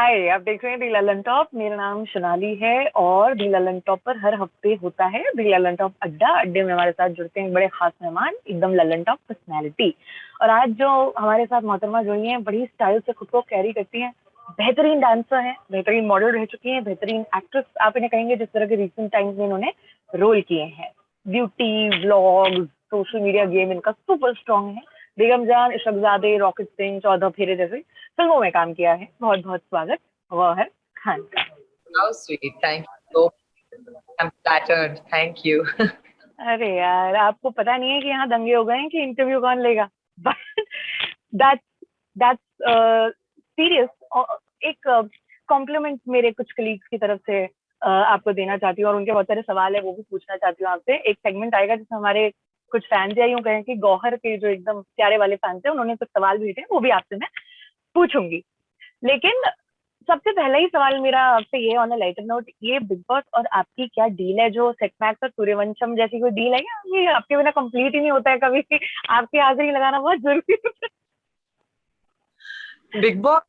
हाय, आप देख रहे हैं दी ललन टॉप। मेरा नाम सोनाली है और दी ललन टॉप पर हर हफ्ते होता है दी ललन टॉप अड्डा। अड्डे में हमारे साथ जुड़ते हैं बड़े खास मेहमान, एकदम ललन टॉप पर्सनैलिटी। और आज जो हमारे साथ मोहतरमा जुड़ी हैं, बड़ी स्टाइल से खुद को कैरी करती हैं, बेहतरीन डांसर हैं, बेहतरीन मॉडल रह चुकी हैं, बेहतरीन एक्ट्रेस आप इन्हें कहेंगे, जिस तरह के रिसेंट टाइम्स में इन्होंने रोल किए हैं। Beauty vlogs, social media game इनका सुपर स्ट्रॉन्ग है। बेगम जान, इशरकजादे, रॉकेट सिंह, 14 फेरे जैसे फिल्मों में काम किया है। बहुत बहुत स्वागत गौहर खान का। How sweet. Thank you. So I'm flattered. Thank you. अरे यार, आपको पता नहीं है कि यहाँ दंगे हो गए हैं कि इंटरव्यू कौन लेगा। But that's serious. एक कॉम्प्लीमेंट मेरे कुछ कलीग्स की तरफ से आपको देना चाहती हूँ, और उनके बहुत सारे सवाल है वो भी पूछना चाहती हूँ आपसे। एक सेगमेंट आएगा जिसमें हमारे कुछ फैंस या यूं कहें कि गौहर के जो एकदम प्यारे वाले फैंस हैं, उन्होंने कुछ सवाल भेजे, वो भी आपसे मैं पूछूंगी। लेकिन सबसे पहला ही सवाल मेरा आपसे ये ऑन अ लाइटर नोट, ये बिग बॉस और आपकी क्या डील है? जो सेटमैक्स और सूर्यवंशम जैसी कोई डील है क्या? ये आपके बिना कंप्लीट ही नहीं होता है कभी। आपकी हाजिरी लगाना बहुत जरूरी होता है। Big Boss.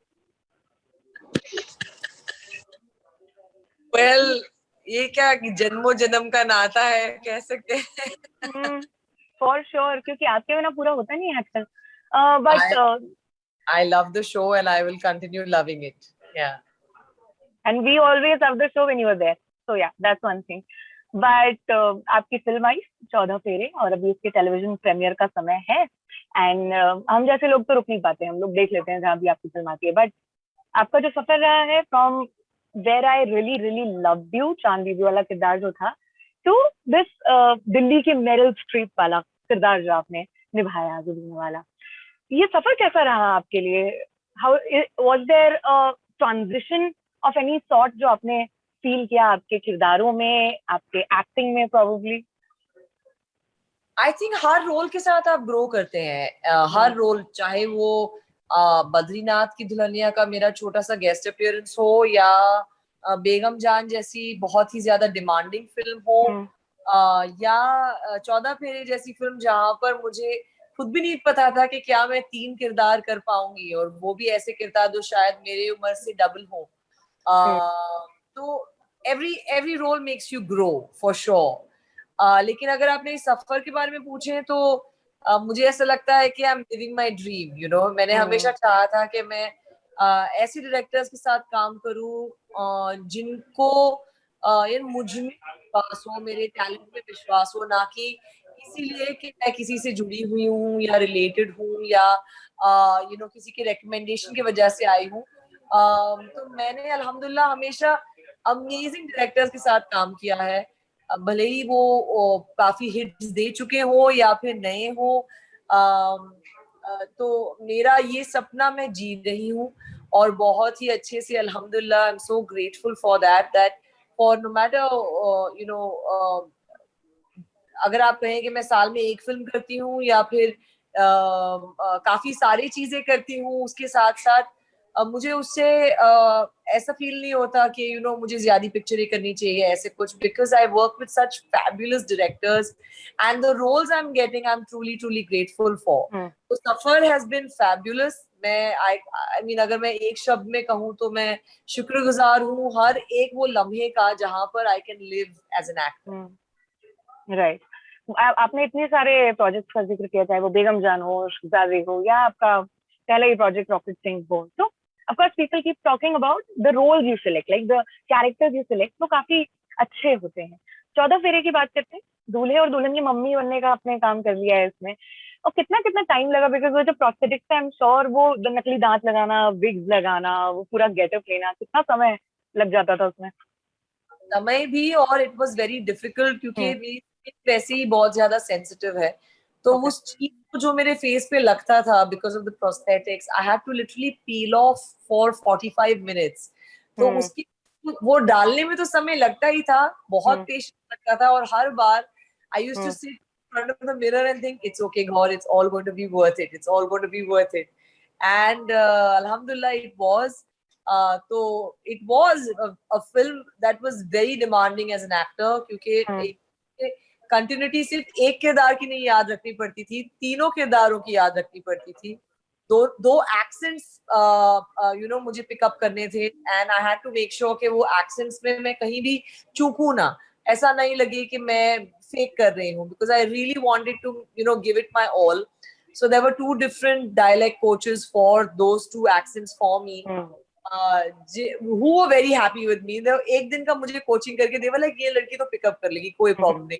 Well, ये क्या कि जन्मों जन्म का नाता है, कह सकते हैं। फॉर श्योर, क्योंकि आपके बिना पूरा होता नहीं है actor. But I love the show and I will continue loving it. Yeah. and we always have the show when you were there, so yeah, that's one thing. But आपकी film आई 14 फेरे, और अभी उसके टेलीविजन प्रीमियर का समय है। And हम जैसे लोग तो रुक नहीं पाते, हम लोग देख लेते हैं जहाँ भी आपकी फिल्म आती है। बट आपका जो सफर रहा है from where I really really love you, Chand Bibi वाला किरदार जो था, टू दिस दिल्ली के मेरिल स्ट्रीप वाला किरदार जो आपने निभाया, जुबीन वाला, ये सफर कैसा रहा आपके लिए? How was there a transition of any sort जो आपने फील किया आपके किरदारों में, आपके एक्टिंग में प्रोबेबली? I think हर रोल के साथ आप ग्रो करते हैं। हर रोल, चाहे वो बद्रीनाथ की दुल्हनिया का मेरा छोटा सा गेस्ट अपीयरेंस हो, या बेगम जान जैसी बहुत ही ज्यादा डिमांडिंग फिल्म हो, या 14 फेरे जैसी फिल्म जहां पर मुझे खुद भी नहीं पता था कि क्या मैं 3 किरदार कर पाऊंगी, और वो भी ऐसे किरदार जो शायद मेरी उम्र से डबल हो। तो every role makes you grow for sure. लेकिन अगर आपने इस सफर के बारे में पूछे तो मुझे ऐसा लगता है कि I am living my dream. मैंने हमेशा चाहा था कि मैं ऐसे डायरेक्टर्स के साथ काम करूं जिनको मुझ में विश्वास हो, मेरे टैलेंट में विश्वास हो, ना कि इसीलिए कि मैं किसी से जुड़ी हुई हूँ या रिलेटेड हूँ, या किसी के रिकमेंडेशन की वजह से आई हूँ। तो मैंने अल्हम्दुलिल्लाह हमेशा अमेजिंग डायरेक्टर्स के साथ काम किया है, भले ही वो काफी हिट्स दे चुके हो या फिर नए हो। तो मेरा ये सपना मैं जी रही हूँ, और बहुत ही अच्छे से अल्हम्दुलिल्लाह। I am so grateful for that for no matter अगर आप कहें कि मैं साल में एक फिल्म करती हूँ या फिर काफी सारी चीजें करती हूँ उसके साथ साथ, मुझे उससे ऐसा फील नहीं होता कि मुझे ज्यादा पिक्चरें करनी चाहिए ऐसे कुछ, because I work with such fabulous directors and the roles I am getting I am truly truly grateful for. तो सफर हैज बीन फैबुलस। मैं आई मीन अगर मैं एक शब्द में कहूँ तो मैं शुक्रगुजार हूँ हर एक वो लम्हे का जहां पर I can live as an actor. Right. आपने इतने सारे प्रोजेक्ट्स का जिक्र किया, चाहे वो बेगम जान हो, शुजादे हो, या आपका पहला ही प्रोजेक्ट रॉकेट सिंह हो, तो of course people keep talking about the roles you select, like the characters you select, वो काफी अच्छे होते हैं। 14 फेरे की बात करते हैं, दूल्हे और दुल्हन की मम्मी बनने का आपने काम कर लिया है इसमें, और कितना कितना टाइम लगा? बिकॉज वो जो प्रोस्थेटिक्स है, आई एम श्योर वो नकली दांत लगाना, विग्स लगाना, वो पूरा गेटअप लेना, कितना समय लग जाता था उसमें? समय भी, और इट वाज वेरी डिफिकल्ट क्योंकि मेरी स्किन वैसे ही बहुत ज्यादा सेंसिटिव है। तो उस चीज को जो मेरे फेस पे लगता था because of the prosthetics, I had to literally peel off for 45 minutes. तो उसकी वो डालने में तो समय लगता ही था, बहुत पेशेंस लगता था, और हर बार I used to sit in front of the mirror and think it's okay God, it's all going to be worth it, it's all going to be worth it. And अल्हम्दुलिल्लाह इट वाज। तो it was a film that was very demanding as an actor, क्योंकि continuity सिर्फ एक किरदार की नहीं याद रखनी पड़ती थी, तीनों किरदारों की याद रखनी पड़ती थी। दो एक्सेंट्स मुझे पिकअप करने थे, and I had to make sure कि वो एक्सेंट्स में मैं कहीं भी चूकूं ना, ऐसा नहीं लगे कि मैं फेक कर रही हूँ, because I really wanted to give it my all. So there were two different dialect coaches for those two accents for me, who were very happy with me. एक दिन का मुझे कोचिंग करके they were like, ये लड़की तो pickup कर लेगी, कोई प्रॉब्लम नहीं.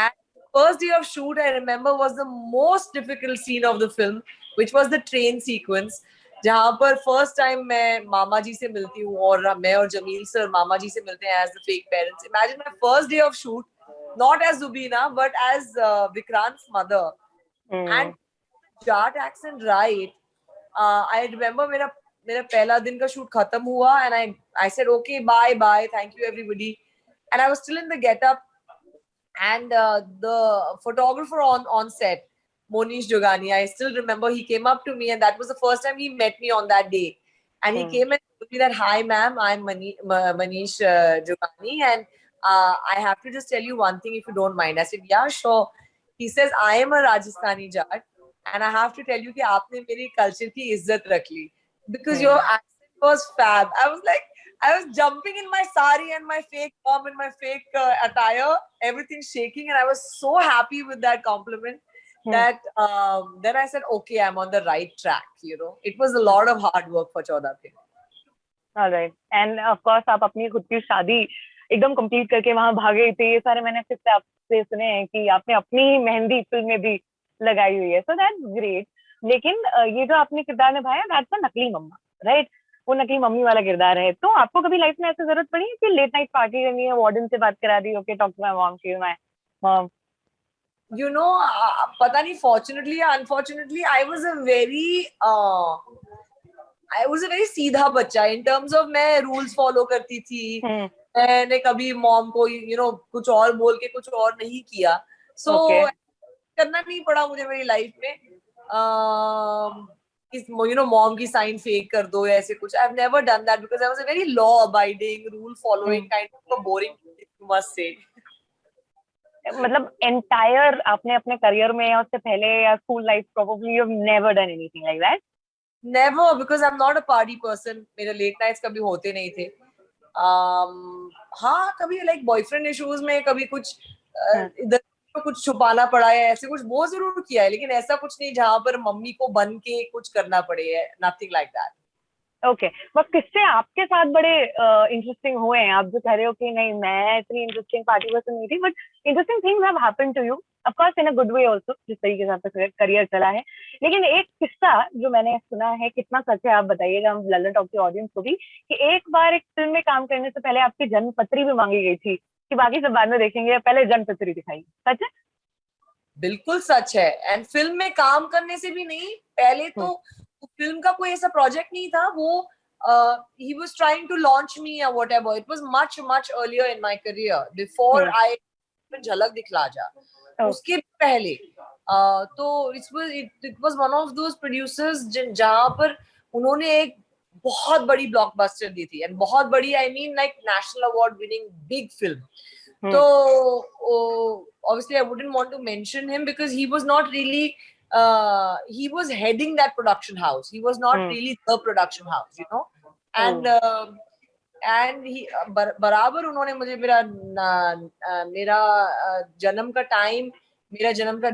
And first day of shoot, I remember, was the most difficult scene of the film, which was the train sequence, जहाँ पर फर्स्ट टाइम मैं मामा जी से मिलती हूँ, और मैं और जमील सर मामा जी से मिलते हैं as the fake parents. Imagine my first day of shoot, not as Zubina but as Vikrant's mother. And Jat accent, right? I remember मेरा पहला दिन का शूट खत्म हुआ, and I said okay, bye, thank you everybody, and I was still in the getup, and the photographer on set, Monish Jogani, I still remember, he came up to me, and that was the first time he met me on that day, and he came and told me that, hi ma'am, I'm Manish Jogani, and I have to just tell you one thing if you don't mind. I said, yeah, sure. He says, I am a Rajasthani Jat, and I have to tell you कि आपने मेरी culture की इज्जत रख ली, because your accent was fab. I was jumping in my sari and my fake mom and my fake attire, everything shaking, and I was so happy with that compliment that then I said, okay, I'm on the right track. It was a lot of hard work for 14 Feb. Alright, and of course आप अपनी खुद की शादी एकदम complete करके वहां भागे थे. ये सारे मैंने फिर से आपसे सुने हैं कि आपने अपनी मेहंदी फिल्म में भी लगाई हुई है, सो दैट्स ग्रेट. लेकिन ये जो आपने किरदार निभाया, दैट्स अ नकली मम्मा, राइट? वो नकली मम्मी वाला किरदार है. तो आपको कभी लाइफ में ऐसी जरूरत पड़ी है कि लेट नाइट पार्टी करनी है, वार्डन से बात करा दी, okay talk to my mom, she is my mom? पता नहीं, fortunately या unfortunately, I was a very सीधा बच्चा in terms of मैं rules follow करती थी. मैंने कभी मॉम को कुछ और बोल के कुछ और नहीं किया, so करना नहीं पड़ा मुझे मेरी लाइफ में. मॉम की साइन फेक कर दो या ऐसे कुछ. I've never done that because I was a very law abiding, rule following kind of a boring kid, you must say. मतलब एंटायर आपने अपने करियर में या उससे पहले या school life, probably you have never done anything like that? Never, because I'm not a party person. मेरे late nights कभी होते नहीं थे. हाँ, कभी लाइक बॉयफ्रेंड इश्यूज में कभी कुछ इधर कुछ छुपाना पड़ा है, ऐसे कुछ वो जरूर किया है, लेकिन ऐसा कुछ नहीं जहां पर मम्मी को बन के कुछ करना पड़े है. Nothing like that. ओके, बस किससे आपके साथ बड़े इंटरेस्टिंग हुए हैं? आप जो कह रहे हो कि नहीं मैं इतनी इंटरेस्टिंग पार्टी पर्सन नहीं थी, but interesting things have happened to you, of course in a good way also, जिस तरीके से आपका करियर चला है. लेकिन एक किस्सा जो मैंने सुना है, कितना सच है आप बताइएगा हम लल्ला टॉक की ऑडियंस को भी, कि एक बार एक फिल्म में काम करने से पहले आपकी जन्म पत्री भी मांगी गई थी कि बाकी सब बाद में देखेंगे, पहले जन्म पत्री दिखाई. सच है? बिल्कुल सच है. एंड फिल्म में काम करने से भी नहीं, पहले तो फिल्म का कोई ऐसा प्रोजेक्ट नहीं था. वो he was trying to launch me or whatever. It was much earlier in my career, before I झलक दिखला जा. उसके पहले तो it was one of those producers जहां पर उन्होंने एक बहुत बड़ी ब्लॉकबस्टर दी थी, एंड बहुत बड़ी, I mean like national award winning big film. So obviously I wouldn't want to mention him because he was not really he was heading that production house. He was not really the production house, and he बराबर उन्होंने मुझे मेरा जन्म का time, मेरा जन्म का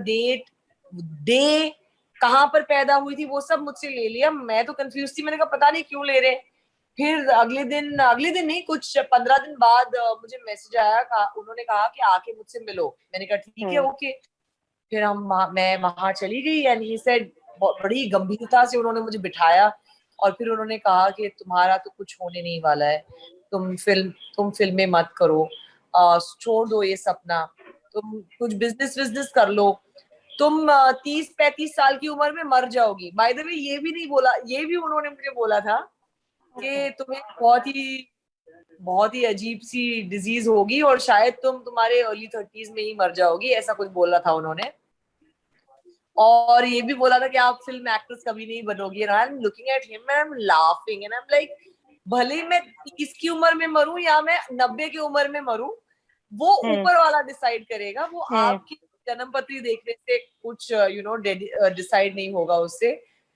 day, कहाँ पर पैदा हुई थी, वो सब मुझसे ले लिया. मैं तो कंफ्यूज थी, मैंने कहा पता नहीं क्यों ले रहे. फिर अगले दिन नहीं, कुछ 15 दिन बाद मुझे मैसेज आया, उन्होंने कहा कि आके मुझसे मिलो. मैंने कहा ठीक है, ओके. फिर मैं वहां चली गई, एंड ही सेड, बड़ी गंभीरता से उन्होंने मुझे बिठाया, और फिर उन्होंने कहा कि तुम्हारा तो कुछ होने नहीं वाला है, तुम फिल्में मत करो, छोड़ दो ये सपना, तुम कुछ बिजनेस कर लो, तुम 30-35 साल की उम्र में मर जाओगी. बाय द वे ये भी नहीं बोला, ये भी उन्होंने मुझे बोला था कि तुम्हें बहुत ही अजीब सी डिजीज होगी और शायद तुम तुम्हारे अर्ली 30s में ही मर जाओगी, ऐसा कुछ बोला था उन्होंने. और ये भी बोला था कि आप फिल्म एक्ट्रेस कभी नहीं बनोगी. And I am looking at him and I am laughing, and I am like, भले मैं 30 की उम्र में मरूं या मैं 90 की उम्र में मरूं, वो ऊपर वाला डिसाइड करेगा. वो आपकी जन्म पत्री देखने से कुछ डिसाइड नहीं होगा उससे.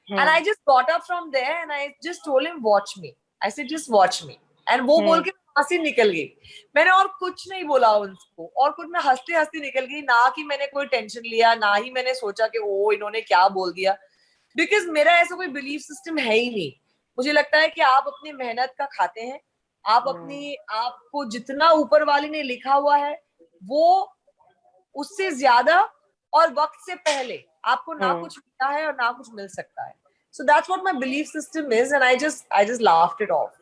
And I just got up from there and I just told him, watch me. I said, just watch me. And वो बोल के वहां से निकल गई. मैंने और कुछ नहीं बोला उनको, और कुछ मैं हंसते हंसते निकल गई. ना कि मैंने कोई टेंशन लिया, ना ही मैंने सोचा कि ओ इन्होंने क्या बोल दिया. बिकॉज मेरा ऐसा कोई बिलीफ सिस्टम है ही नहीं. मुझे लगता है कि आप अपनी मेहनत का खाते हैं. आप अपनी आपको जितना ऊपर वाले ने लिखा हुआ है वो उससे ज्यादा और वक्त से पहले आपको ना कुछ मिला है और ना कुछ मिल सकता है. So that's what my belief system is, and I just laughed it off.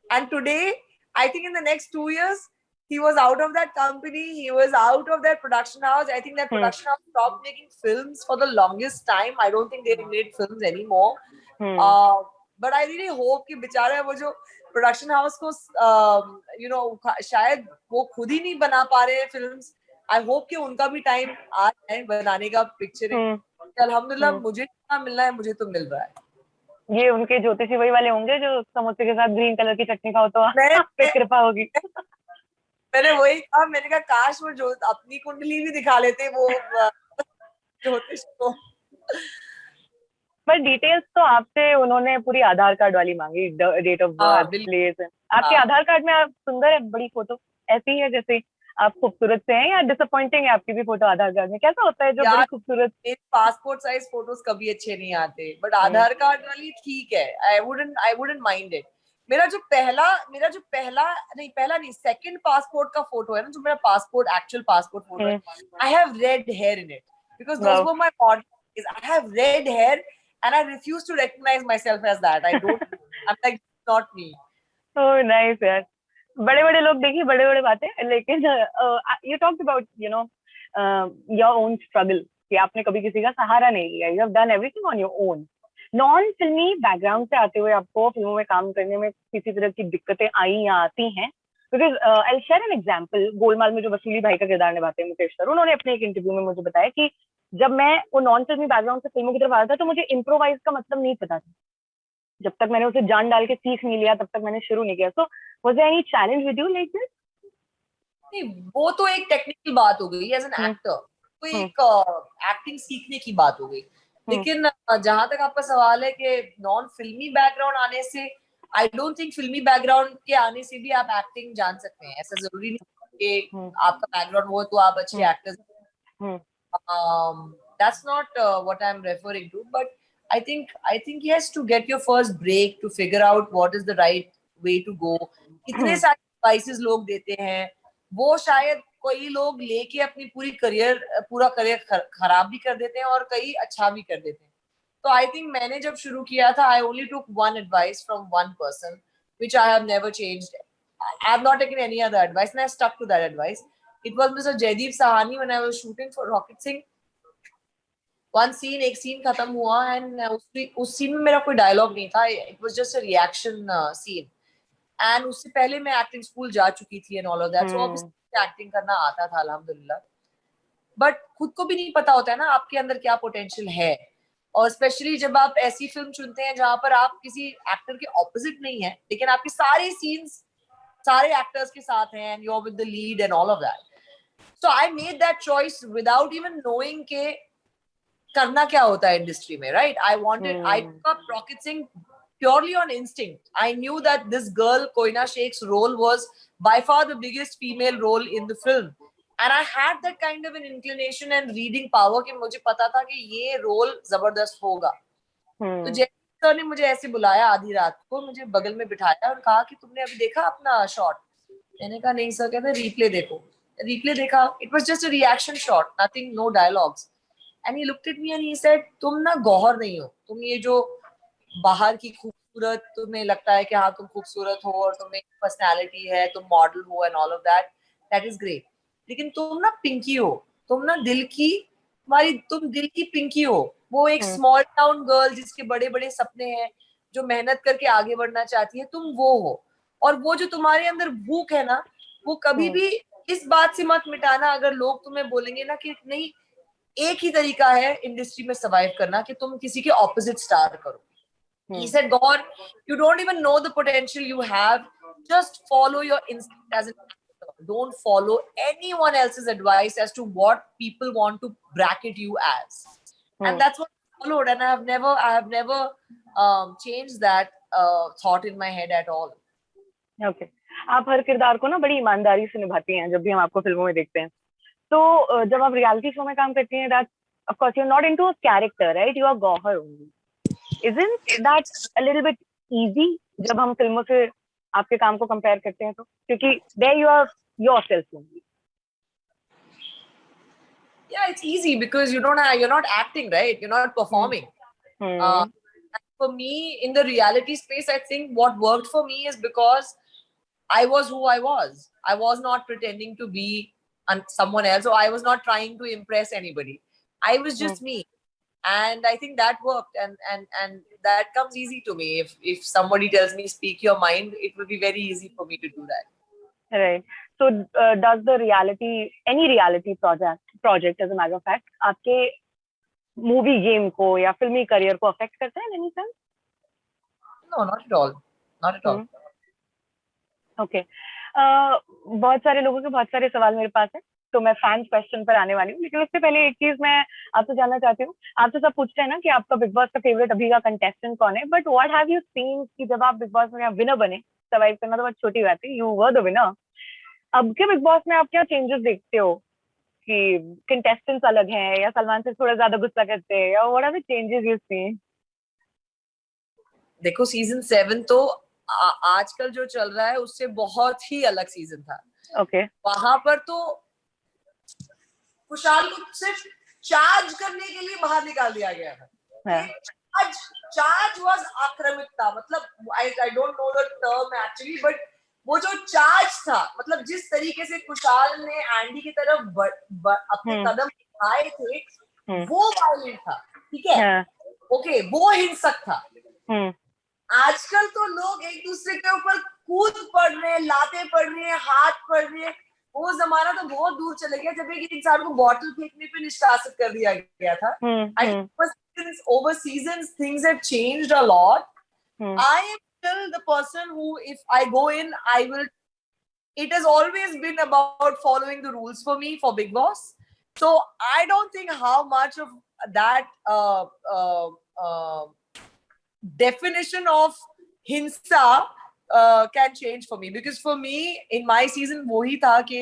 And today, I think in the next 2 years, he was out of that company. He was out of that production house. I think that production house stopped making films for the longest time. I don't think they made films anymore. But I really hope कि बेचारा वो जो production house को शायद वो खुद ही नहीं बना पा रहे हैं films. I hope कि उनका भी time आ जाए बनाने का picture. अल्हम्दुलिल्लाह मुझे जितना मिलना है मुझे तो मिल रहा है. ये उनके ज्योतिषी वही वाले होंगे जो समोसे के साथ ग्रीन कलर की चटनी खाओ तो आप पे कृपा होगी. मैंने वही कहा, मैंने कहा काश वो जो अपनी कुंडली भी दिखा लेते वो ज्योतिष को. पर डिटेल्स तो आपसे उन्होंने पूरी आधार कार्ड वाली मांगी, डेट ऑफ बर्थ, प्लेस. आपके आधार कार्ड में आप सुंदर है, बड़ी फोटो ऐसी है जैसे आप खूबसूरत से हैं, या डिसअपॉइंटिंग है आपकी भी फोटो आधार कार्ड में? कैसा होता है जो बड़ी खूबसूरत? पासपोर्ट साइज फोटोज कभी अच्छे नहीं आते, बट आधार कार्ड वाली ठीक है. I wouldn't mind it. मेरा जो पहला नहीं सेकंड पासपोर्ट का फोटो है ना, जो मेरा पासपोर्ट एक्चुअल पासपोर्ट फोटो है, I have red hair in it because those were my models. I have red hair and I refuse to recognize myself as that. I'm like, not me. Oh, nice यार. बड़े-बड़े लोग देखिए बड़े-बड़े बातें, लेकिन you talked about your own struggle कि आपने कभी किसी का सहारा नहीं लिया. You have done everything on your own. Non फिल्मी बैकग्राउंड से आते हुए आपको फिल्मों में काम करने में किसी तरह की दिक्कतें आई या आती हैं? Because I share an example. Golmaal में जो वसूली भाई का किरदार निभाते हैं मुकेश सर, उन्होंने अपने एक इंटरव्यू में मुझे बताया कि जब मैं वो नॉन फिल्मी बैकग्राउंड से फिल्मों की तरफ आता था तो मुझे इम्प्रोवाइज का मतलब नहीं पता था. जब तक मैंने उसे जान डाल के सीख नहीं लिया तब तक मैंने शुरू नहीं किया. So was there any challenge with you like this? नहीं, वो तो एक टेक्निकल बात हो गई एज एन एक्टर. तो एक एक्टिंग सीखने की बात हो गई. लेकिन जहां तक आपका सवाल है कि नॉन फिल्मी बैकग्राउंड आने से, आई डोंट थिंक फिल्मी बैकग्राउंड के आने से भी आप एक्टिंग जान सकते हैं. ऐसा जरूरी नहीं कि आपका बैकग्राउंड हो तो आप अच्छे actors. That's not what I'm referring to, but I think he has to get your first break to figure out what is the right way to go. इतने सारे एडवाइसेस लोग देते हैं, वो शायद कोई लोग लेके अपनी पूरा करियर खराब भी कर देते हैं और कई अच्छा भी कर देते हैं. तो आई थिंक मैंने जब शुरू किया था, I only took one advice from one person, which I have never changed. I have not taken any other advice and I stuck to that advice. It was Mr. Jaideep Sahani when I was shooting for Rocket Singh. एक scene खत्म हुआ and उस scene में मेरा कोई dialogue नहीं था. It was just a reaction scene. And उससे पहले मैं एक्टिंग स्कूल जा चुकी थी and all of that. So obviously acting करना आता था अल्हम्दुलिल्लाह. बट खुद को भी नहीं पता होता है ना आपके अंदर क्या पोटेंशियल है. और स्पेशली जब आप ऐसी फिल्म चुनते हैं जहां पर आप किसी एक्टर के ऑपोजिट नहीं है, लेकिन आपके सारे सीन्स सारे एक्टर्स के साथ हैं and you are with the lead and all of that. So I made that choice without even knowing के करना क्या होता है इंडस्ट्री में, right? I took up Rocket Singh purely on instinct. I knew that this girl, Koina Sheikh's role was by far the biggest female role in the film. And I had that kind of an inclination and reading power कि मुझे पता था कि ये role जबरदस्त होगा. तो जैसे सर ने मुझे ऐसे बुलाया आधी रात को, मुझे बगल में बिठाया और कहा कि तुमने अभी देखा अपना शॉट? मैंने कहा नहीं सर. कहते रिप्ले देखो. रिप्ले देखा. It was just a reaction shot, nothing, no dialogues. And he looked at me and he said, तुम ना गौहर नहीं हो. तुम ये जो बाहर की खूबसूरत, तुम्हें लगता है कि हाँ तुम खूबसूरत हो और तुम्हें पर्सनालिटी है, तुम मॉडल हो and all of that, that is great. लेकिन तुम ना पिंकी हो. तुम ना तुम दिल की पिंकी हो. वो एक स्मॉल टाउन गर्ल जिसके बड़े बड़े सपने हैं, जो मेहनत करके आगे बढ़ना चाहती है, तुम वो हो. और वो जो तुम्हारे अंदर भूख है ना, वो कभी भी इस बात से मत मिटाना अगर लोग तुम्हें बोलेंगे ना कि नहीं एक ही तरीका है इंडस्ट्री में सर्वाइव करना कि तुम किसी के ऑपोजिट स्टार करो. He said, Gaur, you don't even know the potential you have. Just follow your instinct as an actor. Don't follow anyone else's advice as to what people want to bracket you as. And that's what followed, and I have never changed that thought in my head at all. Okay, आप हर किरदार को ना बड़ी ईमानदारी से निभाती हैं जब भी हम आपको फिल्मों में देखते हैं। तो जब आप रियलिटी शो में काम करती हैं, that of course you are not into a character, right? You are Gauhar only. Isn't that a little bit easy जब हम फिल्मों से आपके काम को कंपेयर करते हैं तो? क्योंकि there you are yourself only. Yeah, it's easy because you're not acting, right? You're not performing. For me, in the reality space, I think what worked for me is because I was who I was. I was not pretending to be someone else, or I was not trying to impress anybody. I was just me, and I think that worked. And that comes easy to me. If somebody tells me speak your mind, it will be very easy for me to do that. Right. So, does the any reality project, as a matter of fact, आपके movie game को या फिल्मी career को affect करता है in any sense? No, not at all. Not at all. Okay. बहुत सारे लोगों के बहुत सारे सवाल मेरे पास है, तो मैं फैंस क्वेश्चन पर आने वाली हूँ, लेकिन उससे पहले एक चीज मैं आपसे जानना चाहती हूँ। आपसे सब पूछते हैं ना कि आपका बिग बॉस का फेवरेट अभी का कंटेस्टेंट कौन है, but what have you seen कि जब आप बिग बॉस में विनर बने, सर्वाइव करना तो बहुत छोटी बात है, यू वर द विनर। अब के बिग बॉस में आप क्या चेंजेस देखते हो कि कंटेस्टेंट्स अलग हैं या सलमान से थोड़ा ज्यादा गुस्सा करते हैं, या what are the changes you see? देखो, सीजन 7 तो आजकल जो चल रहा है उससे बहुत ही अलग सीजन था। ओके। वहां पर तो कुशाल को सिर्फ चार्ज करने के लिए बाहर निकाल दिया गया था। चार्ज वाज आक्रामकता, मतलब I don't know the term actually, but वो जो चार्ज था, मतलब जिस तरीके से कुशाल ने एंडी की तरफ अपने कदम उठाए थे, वो वायलेंट था, ठीक है? ओके, वो हिंसक था। आजकल तो लोग एक दूसरे के ऊपर कूद पड़ रहे हैं, लाते पड़ रहे हैं, हाथ पड़ रहे हैं। वो जमाना तो बहुत दूर चले गया जब एक इंसान को बॉटल फेंकने पे निष्कासित कर दिया गया था। I think over seasons things have changed a lot. I am still the person who, if I go in, it has always been about following the rules for me for Big Boss. So I don't think how much of that definition of hinsa can change for me, because for me in my season wohi tha ki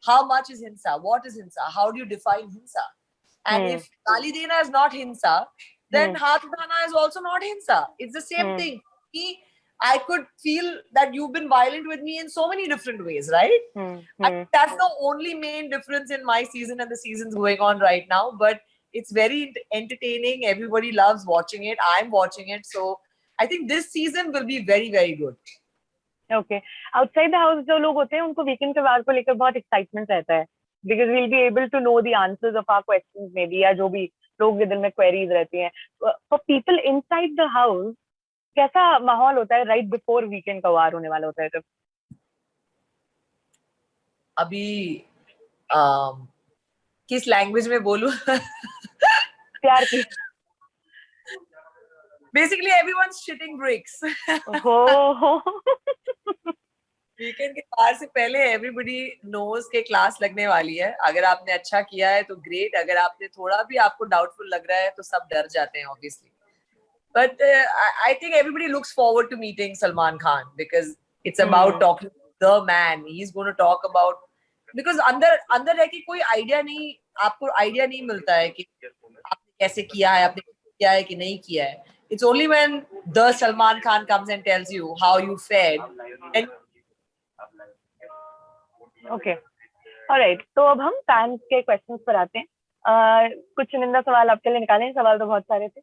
how much is hinsa, what is hinsa, how do you define hinsa, and if Gali dena is not hinsa, then haath uthana is also not hinsa. It's the same thing. I could feel that you've been violent with me in so many different ways, right? That's the only main difference in my season and the seasons going on right now, but it's very entertaining. Everybody loves watching it. I'm watching it. So I think this season will be very, very good. Okay. Outside the house जो लोग होते हैं उनको weekend के वार को लेकर बहुत excitement रहता है, because we'll be able to know the answers of our questions maybe, या जो भी लोग के दिल में क्वेरीज रहती हैं. For people inside the house, कैसा माहौल होता है right before वीकेंड का वार होने वाला होता है तब? अभी किस लैंग्वेज में बोलूं? प्यार की। Basically everyone's shitting bricks. Weekend के बाहर से पहले everybody knows के क्लास लगने वाली है। अगर आपने अच्छा किया है तो ग्रेट, अगर आपने थोड़ा भी आपको डाउटफुल लग रहा है तो सब डर जाते हैं obviously. But I think everybody looks forward to meeting Salman Khan because it's about talking to the man. He's going to talk about, because अंदर रह के कोई आइडिया नहीं, आपको आइडिया नहीं मिलता है कि आपने कैसे किया है, आपने किया है कि नहीं किया है. It's only when the Salman Khan comes and tells you how you fared. Okay. Alright. तो अब हम फैंस के क्वेश्चंस पर आते हैं. कुछ चुनिंदा सवाल आपके लिए निकाले हैं, सवाल तो बहुत सारे थे,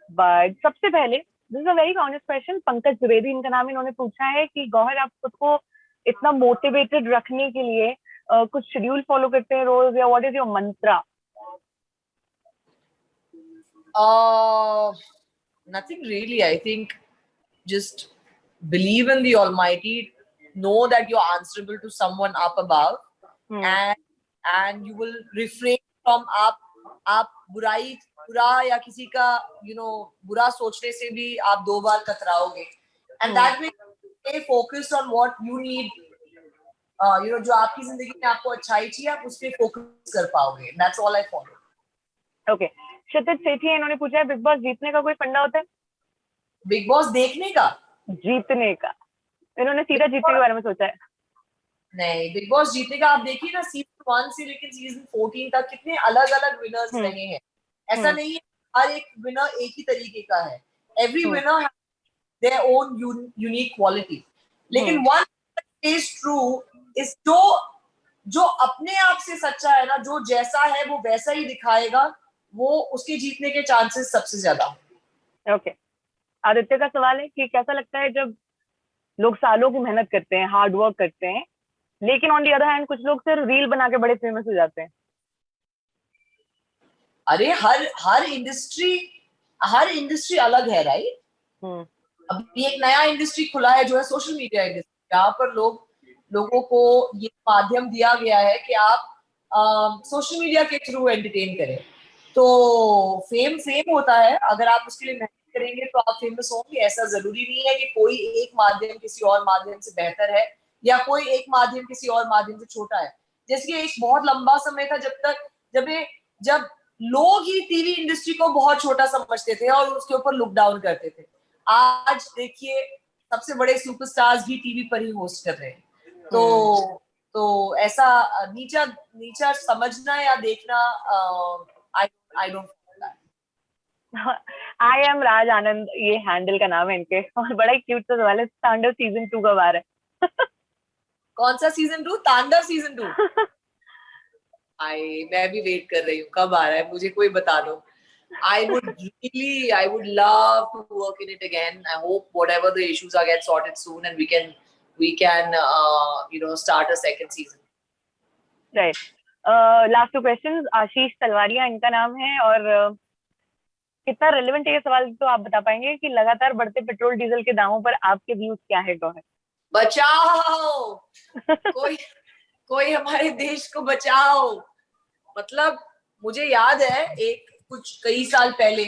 बट सबसे पहले this is a very honest question. Pankaj Dwivedi इनका नाम, इन्होंने पूछा है कि गौहर आप खुद को इतना मोटिवेटेड रखने के लिए कुछ शेड्यूल फॉलो करते हैं रोज, या what is your Mantra? Nothing really. I think just believe in the Almighty, know that you're answerable to someone up above, and you will refrain from आप बुरा या किसी का बुरा सोचने से भी आप 2 बार कतराओगे, and that way stay focused on what you need. जो आपकी जिंदगी में आपको अच्छाई चाहिए आप उस पे फोकस कर पाओगे. That's all I follow. Okay. क्षितिज सेठी है, इन्होंने पूछा है बिग बॉस जीतने का कोई फंडा होता है? बिग बॉस देखने का? जीतने का, इन्होंने सीधा बिग जीतने के बॉस बारे में सोचा है। नहीं, बिग बॉस जीतने का आप देखिए ना, सीजन 1 से लेकर सीजन 14 तक कितने अलग अलग विनर्स हम्म। रहे हैं। ऐसा हम्म। नहीं है हर एक विनर एक ही तरीके का है। Every hmm. Winner has their own unique quality. लेकिन हम्म। वन इज ट्रू इज जो जो अपने आप से सच्चा है ना, जो जैसा है वो वैसा ही दिखाएगा, वो उसके जीतने के चांसेस सबसे ज्यादा। ओके, आदित्य का सवाल है कि कैसा लगता है जब लोग सालों की मेहनत करते हैं, हार्ड वर्क करते हैं, लेकिन ऑन दी अदर हैंड कुछ लोग सिर्फ रील बना के बड़े फेमस हो जाते हैं। अरे हर इंडस्ट्री अलग है, राइट? हम्म। अभी एक नया इंडस्ट्री खुला है जो है सोशल मीडिया इंडस्ट्री, जहाँ पर लोगों को ये माध्यम दिया गया है कि आप सोशल मीडिया के थ्रू एंटरटेन करें। तो फेम होता है, अगर आप उसके लिए मेहनत करेंगे तो आप फेमस होंगे। ऐसा जरूरी नहीं है कि कोई एक माध्यम किसी और माध्यम से बेहतर है या कोई एक माध्यम किसी और माध्यम से छोटा है। जैसे कि एक बहुत लंबा समय था जब लोग ही टीवी इंडस्ट्री को बहुत छोटा समझते थे और उसके ऊपर लुक डाउन करते थे। आज देखिए सबसे बड़े सुपरस्टार्स भी टीवी पर ही होस्ट कर रहे हैं। तो ऐसा नीचा नीचा समझना या देखना, I don't. I am Raj Anand, ये हैंडल का नाम है इनके, और बड़ा ही क्यूट सा सवाल है, तांडव सीजन 2 कब आ रहा है? कौन सा सीजन 2? तांडव सीजन 2? मैं भी वेट कर रही हूँ कब आ रहा है, मुझे कोई बता दो। I would love to work in it again. I hope whatever the issues are get sorted soon and we can start a second season. Right. Last 2 questions, Ashish Talwaria इनका नाम है, और कितना रेलेवेंट है ये सवाल तो आप बता पाएंगे कि लगातार बढ़ते पेट्रोल डीजल के दामों पर आपके व्यूज क्या है, गौहर? बचाओ, कोई कोई हमारे देश को बचाओ। मतलब मुझे याद है कई साल पहले,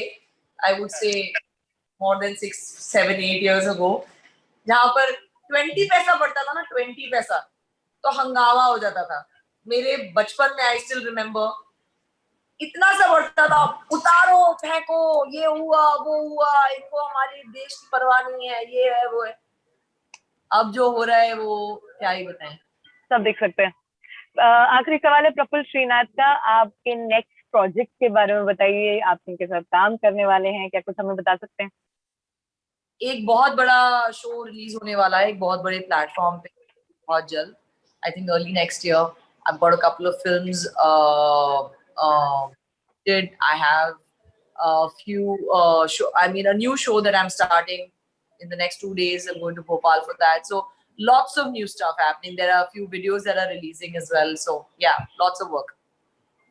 I would say more than 6, 7, 8 years ago, जहां पर 20 पैसा बढ़ता था ना, 20 पैसा, तो हंगामा हो जाता था। मेरे बचपन में आई स्टिल रिमेम्बर, इतना सा बढ़ता था, उतारो फेंको, ये हुआ वो हुआ, इनको हमारे देश की परवाह नहीं है, ये है वो है। अब जो हो रहा है वो क्या ही बताएं। सब देख सकते हैं। आखिरी सवाल है प्रफुल्ल श्रीनाथ का, आपके नेक्स्ट प्रोजेक्ट के बारे में बताइए, आप इनके साथ काम करने वाले हैं, क्या कुछ हमें बता सकते हैं? एक बहुत बड़ा शो रिलीज होने वाला है एक बहुत बड़े प्लेटफॉर्म पे बहुत जल्द। I think early next year. I've got a couple of films. I have a few a new show that I'm starting in the next 2 days. I'm going to Bhopal for that. So lots of new stuff happening. There are a few videos that are releasing as well. So yeah, lots of work.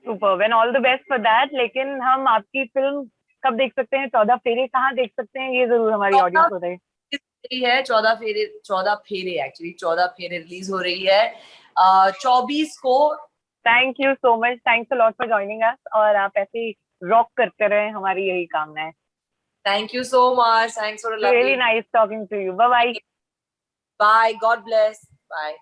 Super, and all the best for that. लेकिन हम आपकी film कब देख सकते हैं? 14 फेरे कहाँ देख सकते हैं, ये जरूर हमारी ऑडियंस को बताइए। है 14 फेरे रिलीज हो रही है 24 को। Thank you so much, thanks a lot for joining us, और आप ऐसे ही रॉक करते रहे, हमारी यही कामना है। Thank you so much. Thanks for a lovely. Really nice talking to you. Bye bye. Bye. God bless. Bye.